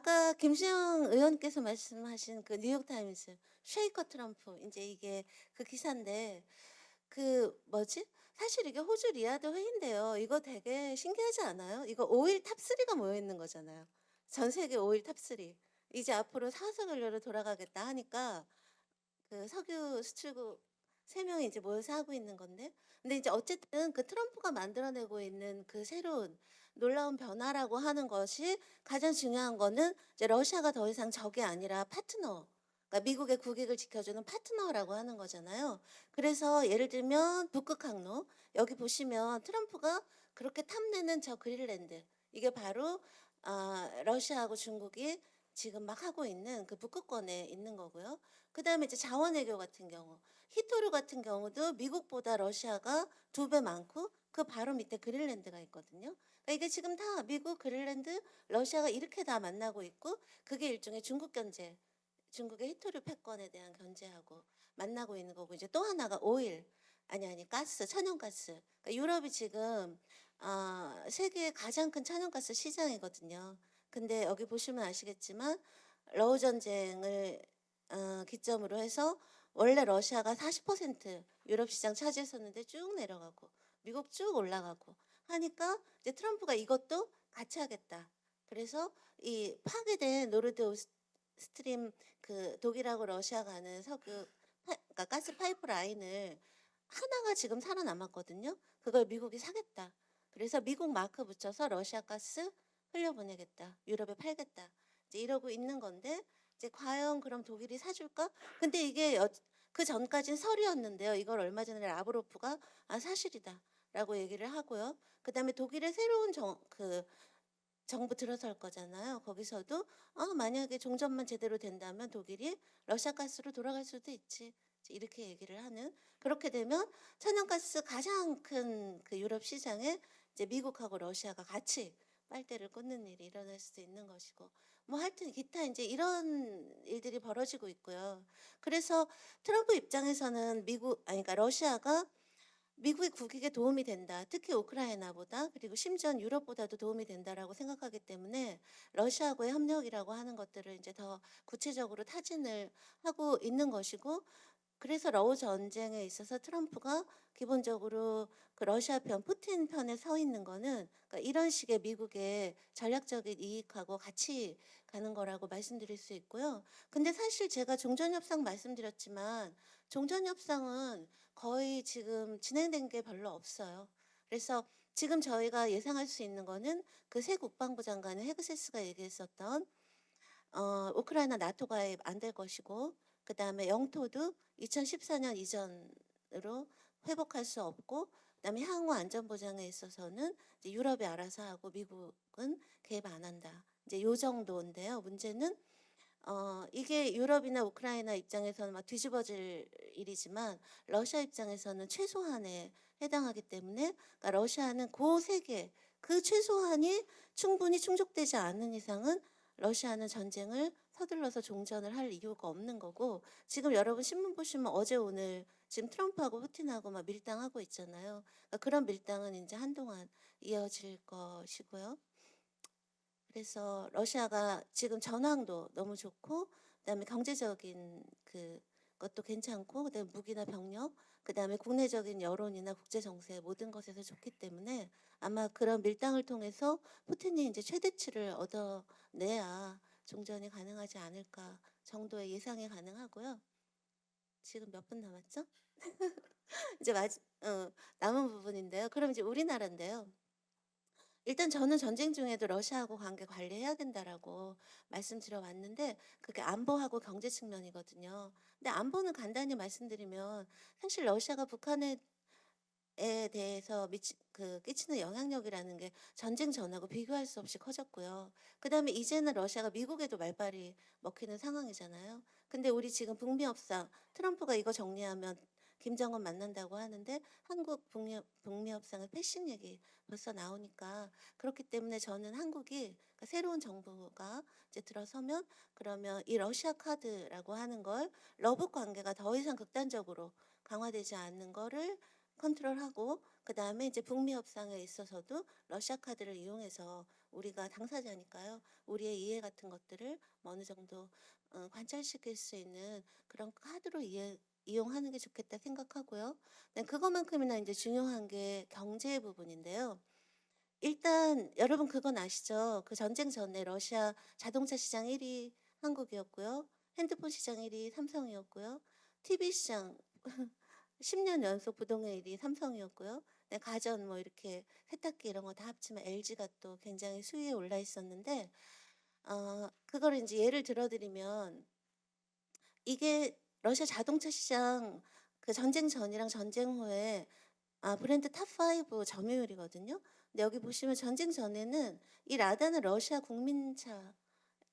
아까 김수영 의원께서 말씀하신 그 뉴욕타임스 쉐이커 트럼프 이제 이게 그 기사인데 그 뭐지? 사실 이게 호주 리야드 회의인데요. 이거 되게 신기하지 않아요? 이거 5일 탑3가 모여 있는 거잖아요. 전 세계 5일 탑3. 이제 앞으로 사서 근로로 돌아가겠다 하니까 그 석유 수출국 3명이 이제 모여서 하고 있는 건데 근데 이제 어쨌든 그 트럼프가 만들어내고 있는 그 새로운 놀라운 변화라고 하는 것이 가장 중요한 거는 이제 러시아가 더 이상 적이 아니라 파트너, 그러니까 미국의 국익을 지켜주는 파트너라고 하는 거잖아요. 그래서 예를 들면 북극 항로 여기 보시면 트럼프가 그렇게 탐내는 저 그린랜드 이게 바로 러시아하고 중국이 지금 막 하고 있는 그 북극권에 있는 거고요. 그다음에 이제 자원 외교 같은 경우 히토류 같은 경우도 미국보다 러시아가 2배 많고 그 바로 밑에 그린랜드가 있거든요. 그러니까 이게 지금 다 미국, 그린랜드, 러시아가 이렇게 다 만나고 있고 그게 일종의 중국 견제, 중국의 히토류 패권에 대한 견제하고 만나고 있는 거고 이제 또 하나가 오일, 아니 가스, 천연가스. 그러니까 유럽이 지금 세계의 가장 큰 천연가스 시장이거든요. 근데 여기 보시면 아시겠지만 러우 전쟁을 기점으로 해서 원래 러시아가 40% 유럽 시장 차지했었는데 쭉 내려가고 미국 쭉 올라가고 하니까 이제 트럼프가 이것도 같이 하겠다. 그래서 이 파괴된 노르드 스트림 그 독일하고 러시아 가는 석유 그러니까 가스 파이프 라인을 하나가 지금 살아남았거든요. 그걸 미국이 사겠다. 그래서 미국 마크 붙여서 러시아 가스 흘려보내겠다. 유럽에 팔겠다. 이제 이러고 있는 건데 이제 과연 그럼 독일이 사줄까? 근데 이게 그 전까진 설이었는데요. 이걸 얼마 전에 라브로프가 사실이다라고 얘기를 하고요. 그다음에 독일의 새로운 그 정부 들어설 거잖아요. 거기서도 만약에 종전만 제대로 된다면 독일이 러시아 가스로 돌아갈 수도 있지. 이제 이렇게 얘기를 하는. 그렇게 되면 천연가스 가장 큰 그 유럽 시장에 이제 미국하고 러시아가 같이 빨대를 꽂는 일이 일어날 수도 있는 것이고 뭐 하여튼 기타 이제 이런 일들이 벌어지고 있고요. 그래서 트럼프 입장에서는 그러니까 러시아가 미국의 국익에 도움이 된다. 특히 우크라이나보다 그리고 심지어 유럽보다도 도움이 된다라고 생각하기 때문에 러시아하고의 협력이라고 하는 것들을 이제 더 구체적으로 타진을 하고 있는 것이고 그래서 러우 전쟁에 있어서 트럼프가 기본적으로 그 러시아 편, 푸틴 편에 서 있는 거는 그러니까 이런 식의 미국의 전략적인 이익하고 같이 가는 거라고 말씀드릴 수 있고요. 근데 사실 제가 종전협상 말씀드렸지만 종전협상은 거의 지금 진행된 게 별로 없어요. 그래서 지금 저희가 예상할 수 있는 거는 그 새 국방부 장관의 헤그세스가 얘기했었던 우크라이나 나토 가입 안 될 것이고 그다음에 영토도 2014년 이전으로 회복할 수 없고 그다음에 향후 안전 보장에 있어서는 이제 유럽이 알아서 하고 미국은 개입 안 한다. 이제 요 정도인데요. 문제는 이게 유럽이나 우크라이나 입장에서는 막 뒤집어질 일이지만 러시아 입장에서는 최소한에 해당하기 때문에 그러니까 러시아는 그 세 개, 그 최소한이 충분히 충족되지 않는 이상은 러시아는 전쟁을 서둘러서 종전을 할 이유가 없는 거고 지금 여러분 신문 보시면 어제 오늘 지금 트럼프하고 푸틴하고 막 밀당하고 있잖아요. 그러니까 그런 밀당은 이제 한동안 이어질 것이고요. 그래서 러시아가 지금 전황도 너무 좋고 그다음에 경제적인 것도 괜찮고 그다음에 무기나 병력 그다음에 국내적인 여론이나 국제 정세 모든 것에서 좋기 때문에 아마 그런 밀당을 통해서 푸틴이 이제 최대치를 얻어내야 종전이 가능하지 않을까 정도의 예상이 가능하고요. 지금 몇 분 남았죠? 이제 남은 부분인데요. 그럼 이제 우리나라인데요. 일단 저는 전쟁 중에도 러시아하고 관계 관리해야 된다라고 말씀드려 왔는데 그게 안보하고 경제 측면이거든요. 근데 안보는 간단히 말씀드리면 사실 러시아가 북한에 대해서 끼치는 영향력이라는 게 전쟁 전하고 비교할 수 없이 커졌고요. 그다음에 이제는 러시아가 미국에도 말발이 먹히는 상황이잖아요. 근데 우리 지금 북미 협상 트럼프가 이거 정리하면 김정은 만난다고 하는데 한국 북미 협상은 패싱 얘기 벌써 나오니까 그렇기 때문에 저는 한국이 그러니까 새로운 정부가 이제 들어서면 그러면 이 러시아 카드라고 하는 걸 러북 관계가 더 이상 극단적으로 강화되지 않는 거를 컨트롤하고 그다음에 이제 북미 협상에 있어서도 러시아 카드를 이용해서 우리가 당사자니까요. 우리의 이해 같은 것들을 뭐 어느 정도 관철시킬 수 있는 그런 카드로 이용하는 게 좋겠다 생각하고요. 네, 그것만큼이나 이제 중요한 게 경제 부분인데요. 일단 여러분 그건 아시죠? 그 전쟁 전에 러시아 자동차 시장 1위 한국이었고요. 핸드폰 시장 1위 삼성이었고요. TV 시장 10년 연속 부동의 1위 삼성이었고요. 네, 가전 뭐 이렇게 세탁기 이런 거 다 합치면 LG가 또 굉장히 수위에 올라 있었는데 그거를 인제 예를 들어 드리면 이게 러시아 자동차 시장 그 전쟁 전이랑 전쟁 후에 브랜드 탑5 점유율이거든요. 근데 여기 보시면 전쟁 전에는 이 라다는 러시아 국민차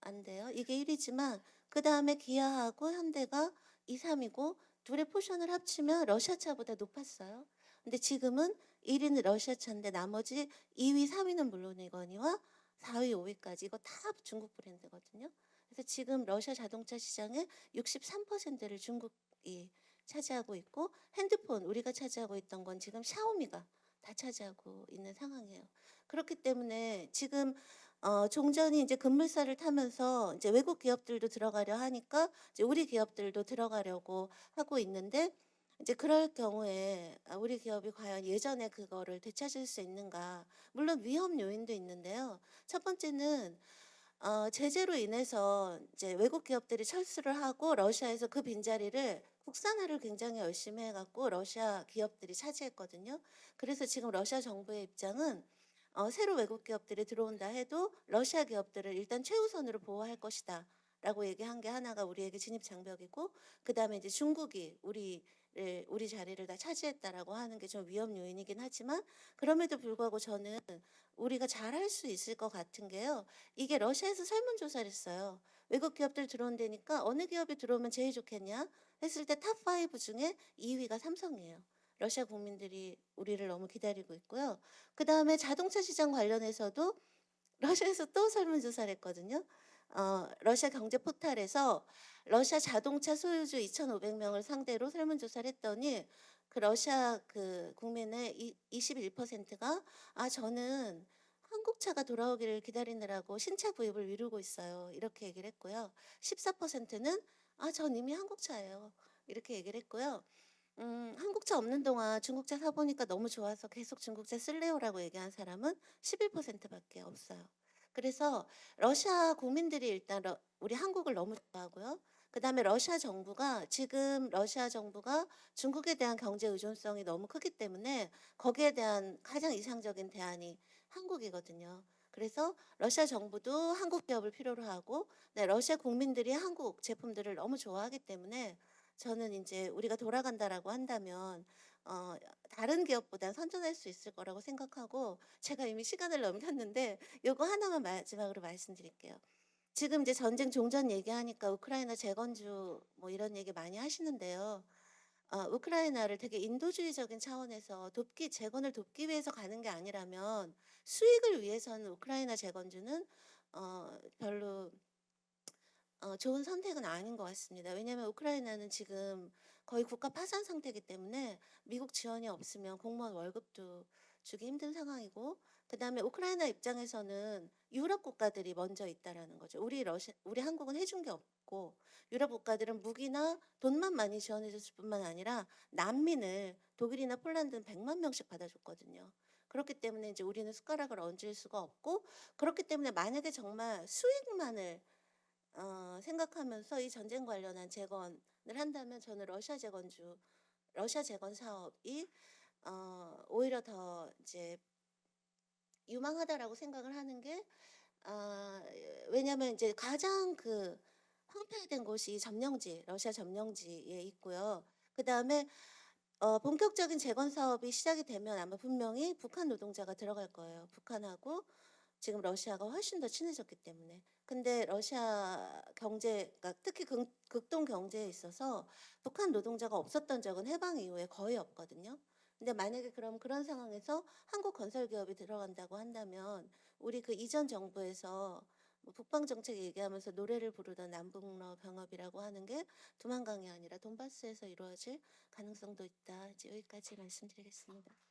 안 돼요. 이게 1 위지만 그다음에 기아하고 현대가 2-3 위고 둘의 포션을 합치면 러시아 차보다 높았어요. 근데 지금은 1 위는 러시아 차인데 나머지 2 위, 3 위는 물론이거니와 4 위, 5 위까지 이거 다 중국 브랜드거든요. 그래서 지금 러시아 자동차 시장의 63%를 중국이 차지하고 있고 핸드폰 우리가 차지하고 있던 건 지금 샤오미가 다 차지하고 있는 상황이에요. 그렇기 때문에 지금 종전이 이제 급물살을 타면서 이제 외국 기업들도 들어가려 하니까 이제 우리 기업들도 들어가려고 하고 있는데 이제 그럴 경우에 우리 기업이 과연 예전에 그거를 되찾을 수 있는가. 물론 위험 요인도 있는데요. 첫 번째는 제재로 인해서 이제 외국 기업들이 철수를 하고 러시아에서 그 빈자리를 국산화를 굉장히 열심히 해 갖고 러시아 기업들이 차지했거든요. 그래서 지금 러시아 정부의 입장은 새로 외국 기업들이 들어온다 해도 러시아 기업들을 일단 최우선으로 보호할 것이다라고 얘기한 게 하나가 우리에게 진입 장벽이고 그다음에 이제 중국이 우리 자리를 다 차지했다라고 하는 게 좀 위험 요인이긴 하지만 그럼에도 불구하고 저는 우리가 잘할 수 있을 것 같은 게요. 이게 러시아에서 설문조사를 했어요. 외국 기업들 들어온다니까 "어느 기업이 들어오면 제일 좋겠냐?" 했을 때 탑5 중에 2 위가 삼성이에요. 러시아 국민들이 우리를 너무 기다리고 있고요. 그다음에 자동차 시장 관련해서도 러시아에서 또 설문조사를 했거든요. 러시아 경제 포탈에서 러시아 자동차 소유주 2,500 명을 상대로 설문조사를 했더니 그 러시아 그 국민의 21%가 저는 한국차가 돌아오기를 기다리느라고 신차 구입을 미루고 있어요." 이렇게 얘기를 했고요. 14%는 전 이미 한국차예요." 이렇게 얘기를 했고요. "한국차 없는 동안 중국차 사 보니까 너무 좋아서 계속 중국차 쓸래요."라고 얘기한 사람은 11% 밖에 없어요. 그래서 러시아 국민들이 일단 우리 한국을 너무 좋아하고요. 그다음에 러시아 정부가 중국에 대한 경제 의존성이 너무 크기 때문에 거기에 대한 가장 이상적인 대안이 한국이거든요. 그래서 러시아 정부도 한국 기업을 필요로 하고 네, 러시아 국민들이 한국 제품들을 너무 좋아하기 때문에 저는 이제 우리가 돌아간다라고 한다면 어 다른 기업보다 선전할 수 있을 거라고 생각하고 제가 이미 시간을 넘겼는데 요거 하나만 마지막으로 말씀드릴게요. 지금 이제 전쟁 종전 얘기하니까 우크라이나 재건주 뭐 이런 얘기 많이 하시는데요. 우크라이나를 되게 인도주의적인 차원에서 재건을 돕기 위해서 가는 게 아니라면 수익을 위해서는 우크라이나 재건주는 별로 좋은 선택은 아닌 것 같습니다. 왜냐하면 우크라이나는 지금 거의 국가 파산 상태이기 때문에 미국 지원이 없으면 공무원 월급도 주기 힘든 상황이고 그다음에 우크라이나 입장에서는 유럽 국가들이 먼저 있다라는 거죠. 우리 한국은 해준 게 없고 유럽 국가들은 무기나 돈만 많이 지원해 줬을 뿐만 아니라 난민을 독일이나 폴란드는 1 0 0 명씩 받아줬거든요. 그렇기 때문에 이제 우리는 숟가락을 얹을 수가 없고 그렇기 때문에 만약에 정말 수익만을 생각하면서 이 전쟁 관련한 재건을 한다면 저는 러시아 재건 사업이 오히려 더 이제 유망하다라고 생각을 하는 게 왜냐하면 이제 가장 그 황폐화된 곳이 러시아 점령지에 있고요. 그다음에 본격적인 재건 사업이 시작이 되면 아마 분명히 북한 노동자가 들어갈 거예요. 북한하고 지금 러시아가 훨씬 더 친해졌기 때문에. 근데 러시아 그러니까 특히 극동 경제에 있어서 북한 노동자가 없었던 적은 해방 이후에 거의 없거든요. 근데 만약에 그럼 그런 상황에서 한국 건설 기업이 들어간다고 한다면 우리 그 이전 정부에서 북방 정책 얘기하면서 노래를 부르던 남북러 병합이라고 하는 게 두만강이 아니라 돈바스에서 이루어질 가능성도 있다. 이제 여기까지 말씀드리겠습니다.